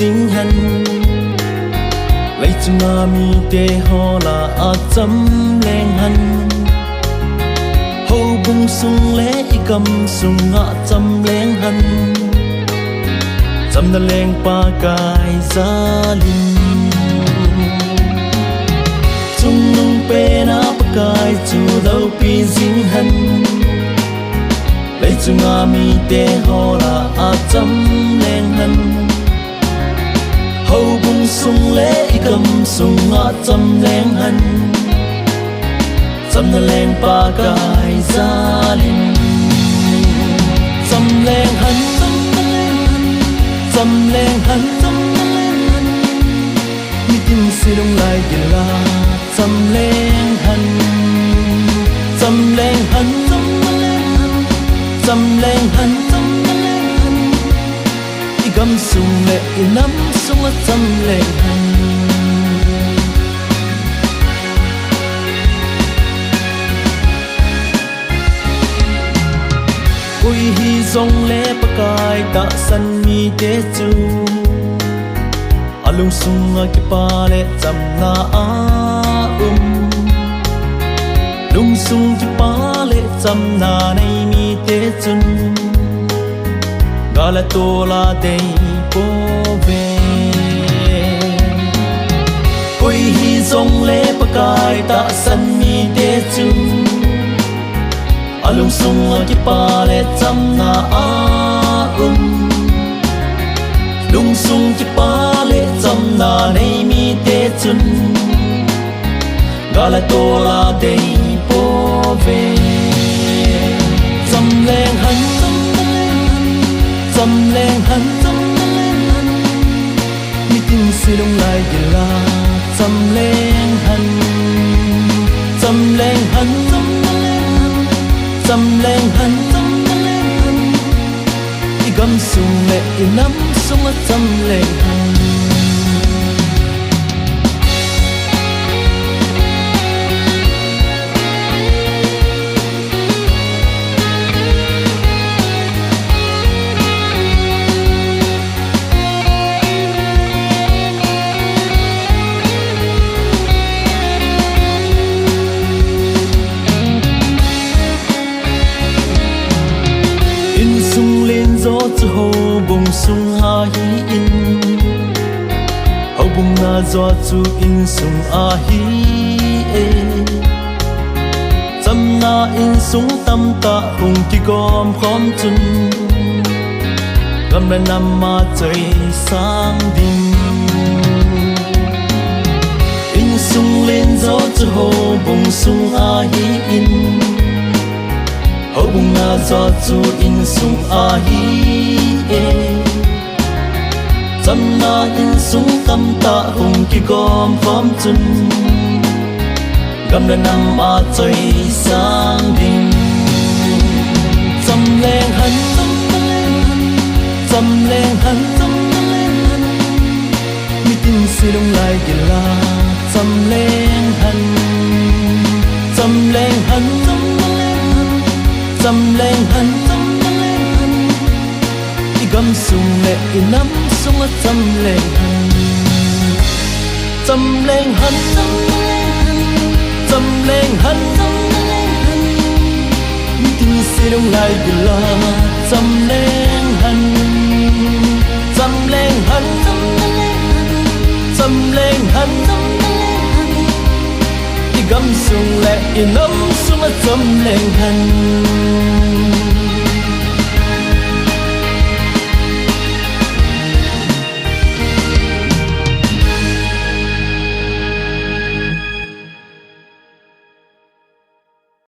dính hân lấy chung nga mi tê ho là a chấm lên hân hậu bung sung lẽ cầm sung ngã chấm lên hân chấm đã lên pa cài gia linh chung nung pe na pa cài chu đâu pi dính hân lấy chung nga mi tê ho là a chấm lên hân hậu bung sung lẽ cầm sung ngã chấm lên hân chấm đã lên pa cài gia linh chấm lên hân chấm lên hân mi tim si đông lại gila chấm lên hân chấm lên hân chấm lên hân i gam sung lệ i nắm sung chấm lên hân ui hi zong lẽ pa kai ta san mi te chu alung sung a ki pa le cham na a lung sung ki pa le cham na nei mi te chun gala to la dei po ve ui hi zong lẽ pa kai ta san mi te chu alung sung a ki pa le cham na a lung sung ki pa le cham na nei mi te chun gala to la dei po ve cham lên hân cham lên hân mi tin si đông lại gila cham lên hân cham lên hân chấm lên hân i gam sung lệ i nắm sung chấm lên hân gió chu ho bung sung ha hi in ho bung na gió chu in sung a hi e cham na in sung tam ta hung ki gom khom chun gam na nam ma chơi sang ding in sung lên gió chu ho bung sung a hi in hậu bung na gió chu in sung a hi e cham na in sung tam ta hung ki gom khom chun gam na nam a chơi sang ding cham lên hân cham lên hân mi tin si đông lại gila cham lên hân cham lên hân chấm lên hân i gam sung lệ i nắm sung chấm lên hân chấm lên hân chấm lên hân mi tin si đông lại gila chấm lên hân chấm lên hân chấm lên hân i gam sung lệ i nắm sung chấm lên hân